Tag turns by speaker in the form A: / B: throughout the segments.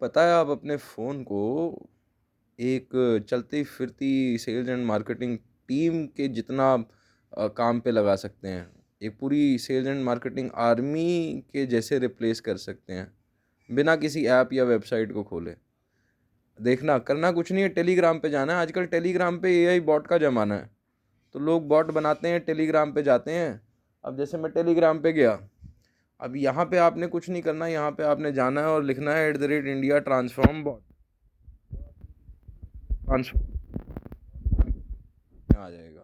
A: पता है आप अपने फ़ोन को एक चलती-फिरती सेल्स एंड मार्केटिंग टीम के जितना काम पे लगा सकते हैं। एक पूरी सेल्स एंड मार्केटिंग आर्मी के जैसे रिप्लेस कर सकते हैं, बिना किसी ऐप या वेबसाइट को खोले। देखना, करना कुछ नहीं है, टेलीग्राम पे जाना है। आजकल टेलीग्राम पे एआई बॉट का ज़माना है, तो लोग बॉट बनाते हैं, टेलीग्राम पे जाते हैं। अब जैसे मैं टेलीग्राम पे गया, अब यहाँ पे आपने कुछ नहीं करना, यहाँ पे आपने जाना है और लिखना है @India ट्रांसफॉर्म बॉट। आ जाएगा।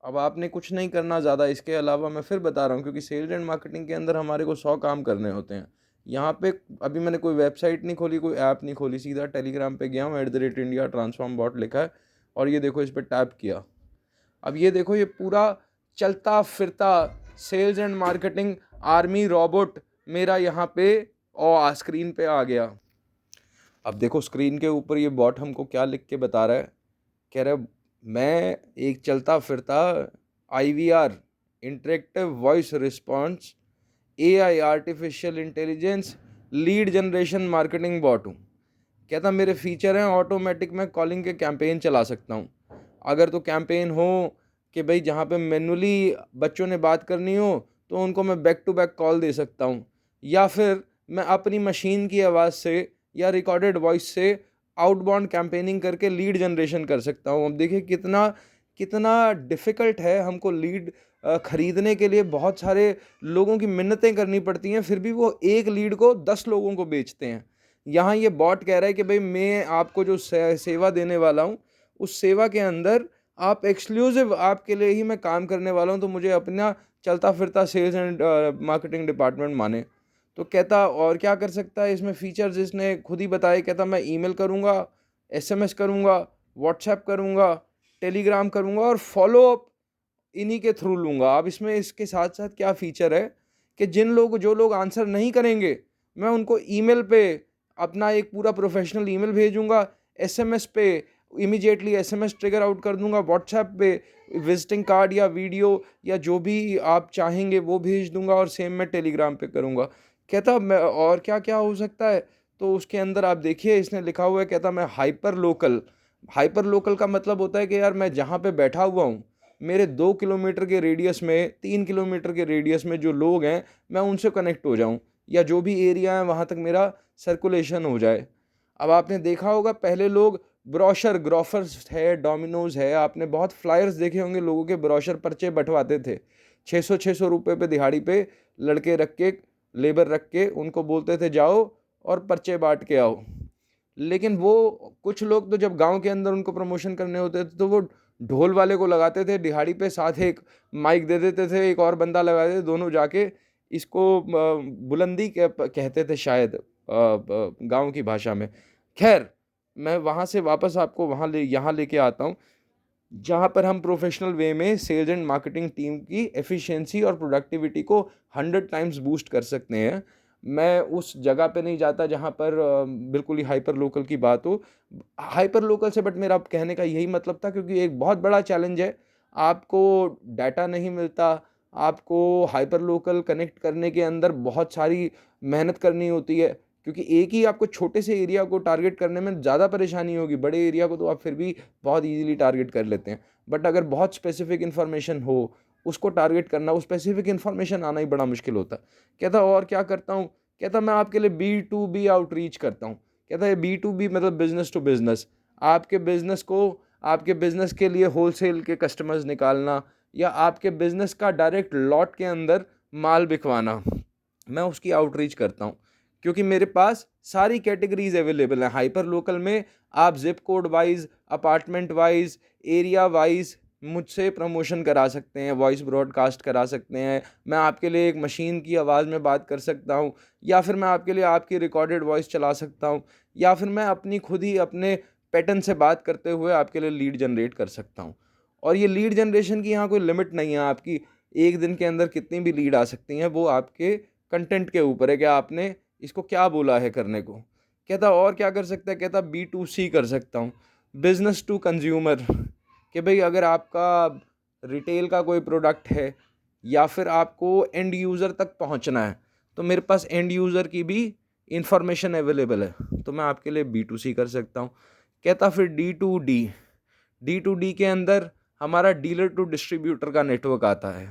A: अब आपने कुछ नहीं करना ज़्यादा, इसके अलावा मैं फिर बता रहा हूँ, क्योंकि सेल्स एंड मार्केटिंग के अंदर हमारे को 100 काम करने होते हैं। यहाँ पे अभी मैंने कोई वेबसाइट नहीं खोली, कोई ऐप नहीं खोली, सीधा टेलीग्राम पे गया हूँ, @India ट्रांसफॉर्म बॉट लिखा है और ये देखो, इस पर टैप किया। अब ये देखो, ये पूरा चलता फिरता sales and marketing army robot मेरा यहाँ पे और स्क्रीन पे आ गया। अब देखो स्क्रीन के ऊपर ये बॉट हमको क्या लिख के बता रहा है। कह रहा है, मैं एक चलता फिरता IVR interactive voice response AI artificial intelligence lead generation marketing bot हूँ। कहता मेरे फीचर हैं, ऑटोमेटिक मैं कॉलिंग के कैंपेन चला सकता हूँ। अगर तो कैंपेन हो कि भाई जहाँ पे मैनुअली बच्चों ने बात करनी हो, तो उनको मैं बैक टू बैक कॉल दे सकता हूँ, या फिर मैं अपनी मशीन की आवाज़ से या रिकॉर्डेड वॉइस से आउटबाउंड कैंपेनिंग करके लीड जनरेशन कर सकता हूँ। अब देखिए कितना कितना डिफ़िकल्ट है हमको लीड खरीदने के लिए। बहुत सारे लोगों की मिन्नतें करनी पड़ती हैं, फिर भी वो एक लीड को 10 लोगों को बेचते हैं। यहाँ ये बॉट कह रहा है कि भाई मैं आपको जो सेवा देने वाला हूँ, उस सेवा के अंदर आप एक्सक्लूसिव आपके लिए ही मैं काम करने वाला हूँ, तो मुझे अपना चलता फिरता सेल्स एंड मार्केटिंग डिपार्टमेंट माने। तो कहता और क्या कर सकता है इसमें फीचर्स, इसने खुद ही बताया। कहता मैं ईमेल करूँगा, SMS करूँगा, व्हाट्सएप करूँगा, टेलीग्राम करूँगा और फॉलो अप इन्हीं के थ्रू लूँगा। अब इसमें इसके साथ साथ क्या फ़ीचर है कि जो लोग आंसर नहीं करेंगे, मैं उनको ईमेल पे अपना एक पूरा प्रोफेशनल ईमेल भेजूँगा, SMS पे इमीडिएटली SMS ट्रिगर आउट कर दूँगा, व्हाट्सएप पे विजिटिंग कार्ड या वीडियो या जो भी आप चाहेंगे वो भेज दूँगा, और सेम मैं टेलीग्राम पे करूँगा। कहता मैं और क्या-क्या हो सकता है? तो उसके अंदर आप देखिए इसने लिखा हुआ है, कहता मैं हाइपर लोकल का मतलब होता है कि यार मैं जहाँ पे बैठा हुआ हूँ, मेरे 2 किलोमीटर के रेडियस में, 3 किलोमीटर के रेडियस में जो लोग हैं, मैं उनसे कनेक्ट हो जाऊँ, या जो भी एरिया है वहाँ तक मेरा सर्कुलेशन हो जाए। अब आपने देखा होगा पहले लोग ब्रोशर, ग्रोफर्स है, डोमिनोज़ है, आपने बहुत फ्लायर्स देखे होंगे, लोगों के ब्रोशर पर्चे बँटवाते थे। 600-600 रुपए पे दिहाड़ी पे लड़के रख के, लेबर रख के उनको बोलते थे जाओ और पर्चे बाँट के आओ। लेकिन वो कुछ लोग तो जब गाँव के अंदर उनको प्रमोशन करने होते थे, तो वो ढोल वाले को लगाते थे दिहाड़ी पे, साथ एक माइक दे देते थे, एक और बंदा लगा देते, दोनों जाके इसको बुलंदी कहते थे शायद गाँव की भाषा में। ख़ैर, मैं वहाँ से वापस आपको यहाँ लेके आता हूँ, जहाँ पर हम प्रोफ़ेशनल वे में सेल्स एंड मार्केटिंग टीम की एफ़िशिएंसी और प्रोडक्टिविटी को 100 टाइम्स बूस्ट कर सकते हैं। मैं उस जगह पे नहीं जाता जहाँ पर बिल्कुल ही हाइपर लोकल की बात हो। हाइपर लोकल से बट मेरा कहने का यही मतलब था, क्योंकि एक बहुत बड़ा चैलेंज है, आपको डाटा नहीं मिलता, आपको हाइपर लोकल कनेक्ट करने के अंदर बहुत सारी मेहनत करनी होती है, क्योंकि एक ही आपको छोटे से एरिया को टारगेट करने में ज़्यादा परेशानी होगी। बड़े एरिया को तो आप फिर भी बहुत ईज़िली टारगेट कर लेते हैं। बट अगर बहुत स्पेसिफिक इन्फॉर्मेशन हो, उसको टारगेट करना, वो स्पेसिफिक इन्फॉर्मेशन आना ही बड़ा मुश्किल होता है। कहता और क्या करता हूँ? कहता मैं आपके लिए B2B आउटरीच करता हूँ। कहता है B2B मतलब बिज़नेस टू बिज़नेस। आपके बिज़नेस को, आपके बिज़नेस के लिए होलसेल के कस्टमर्स निकालना, या आपके बिज़नेस का डायरेक्ट लॉट के अंदर माल बिकवाना, मैं उसकी आउटरीच करता हूँ। क्योंकि मेरे पास सारी कैटेगरीज़ अवेलेबल हैं। हाइपर लोकल में आप zip code wise, apartment wise, area wise मुझसे प्रमोशन करा सकते हैं, वॉइस ब्रॉडकास्ट करा सकते हैं। मैं आपके लिए एक मशीन की आवाज़ में बात कर सकता हूँ, या फिर मैं आपके लिए आपकी रिकॉर्डेड वॉइस चला सकता हूँ, या फिर मैं अपनी खुद ही अपने पैटर्न से बात करते हुए आपके लिए लीड जनरेट कर सकता हूँ। और ये लीड जनरेशन की यहाँ कोई लिमिट नहीं है, आपकी एक दिन के अंदर कितनी भी लीड आ सकती हैं, वो आपके कंटेंट के ऊपर है कि आपने इसको क्या बोला है करने को। कहता और क्या कर सकता है? कहता B2C कर सकता हूँ, बिज़नेस टू कंज्यूमर, कि भाई अगर आपका रिटेल का कोई प्रोडक्ट है, या फिर आपको एंड यूज़र तक पहुँचना है, तो मेरे पास एंड यूज़र की भी इंफॉर्मेशन अवेलेबल है तो मैं आपके लिए B2C कर सकता हूँ। कहता फिर D2D के अंदर हमारा डीलर टू डिस्ट्रीब्यूटर का नेटवर्क आता है,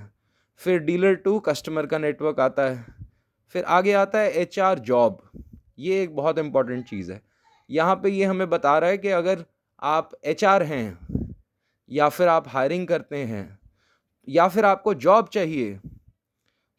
A: फिर डीलर टू कस्टमर का नेटवर्क आता है, फिर आगे आता है HR जॉब। ये एक बहुत इंपॉर्टेंट चीज़ है। यहाँ पे ये हमें बता रहा है कि अगर आप HR हैं या फिर आप हायरिंग करते हैं या फिर आपको जॉब चाहिए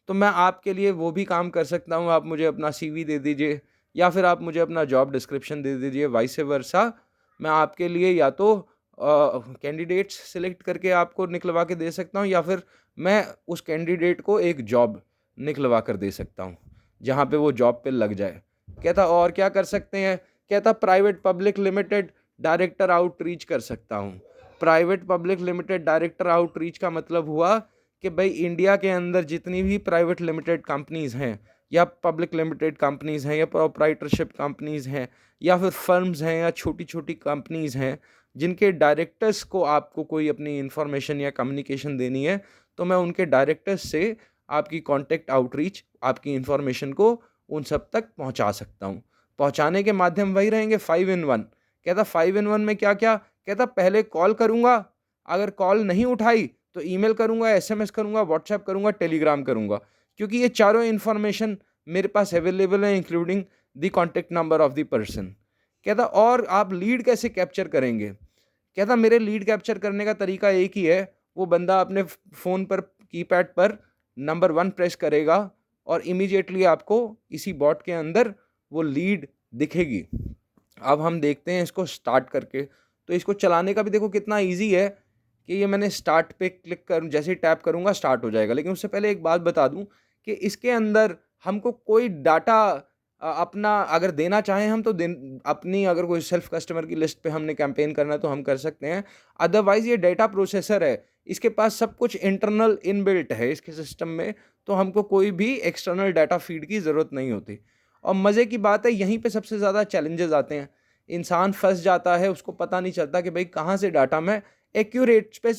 A: तो मैं आपके लिए वो भी काम कर सकता हूँ। आप मुझे अपना CV दे दीजिए या फिर आप मुझे अपना जॉब डिस्क्रिप्शन दे दीजिए, वाइस वर्सा। मैं आपके लिए या तो कैंडिडेट्स सिलेक्ट करके आपको निकलवा के दे सकता हूँ या फिर मैं उस कैंडिडेट को एक जॉब निकलवा कर दे सकता हूँ जहाँ पे वो जॉब पे लग जाए। कहता और क्या कर सकते हैं? कहता private public limited director outreach कर सकता हूँ। Private public limited director outreach का मतलब हुआ कि भाई इंडिया के अंदर जितनी भी प्राइवेट लिमिटेड कंपनीज़ हैं या पब्लिक लिमिटेड कंपनीज़ हैं या प्रोप्राइटरशिप कंपनीज़ हैं या फिर फर्म्स हैं या छोटी छोटी कंपनीज़ हैं जिनके डायरेक्टर्स को आपको कोई अपनी इंफॉर्मेशन या कम्युनिकेशन देनी है तो मैं उनके डायरेक्टर्स से आपकी कॉन्टेक्ट आउटरीच, आपकी इंफॉर्मेशन को उन सब तक पहुंचा सकता हूं। पहुंचाने के माध्यम वही रहेंगे 5 in 1। कहता 5 in 1 में क्या क्या? कहता पहले कॉल करूंगा, अगर कॉल नहीं उठाई तो ईमेल करूंगा, SMS करूंगा, व्हाट्सएप करूंगा, टेलीग्राम करूंगा, क्योंकि ये चारों इन्फॉर्मेशन मेरे पास अवेलेबल है including the contact number of the person. कहता और आप लीड कैसे कैप्चर करेंगे? कहता मेरे लीड कैप्चर करने का तरीका एक ही है, वो बंदा अपने फ़ोन पर कीपैड पर नंबर 1 प्रेस करेगा और इमीडिएटली आपको इसी बॉट के अंदर वो लीड दिखेगी। अब हम देखते हैं इसको स्टार्ट करके। तो इसको चलाने का भी देखो कितना ईजी है कि ये मैंने स्टार्ट पे क्लिक कर, जैसे ही टैप करूँगा स्टार्ट हो जाएगा। लेकिन उससे पहले एक बात बता दूँ कि इसके अंदर हमको कोई डाटा अपना अगर देना चाहें हम तो अपनी अगर कोई सेल्फ कस्टमर की लिस्ट पे हमने कैंपेन करना है तो हम कर सकते हैं। अदरवाइज़ ये डेटा प्रोसेसर है, इसके पास सब कुछ इंटरनल इनबिल्ट है इसके सिस्टम में, तो हमको कोई भी एक्सटर्नल डाटा फीड की ज़रूरत नहीं होती। और मज़े की बात है यहीं पे सबसे ज़्यादा चैलेंजेस आते हैं। इंसान फंस जाता है, उसको पता नहीं चलता कि भाई कहाँ से डाटा मैं एक्यूरेट पे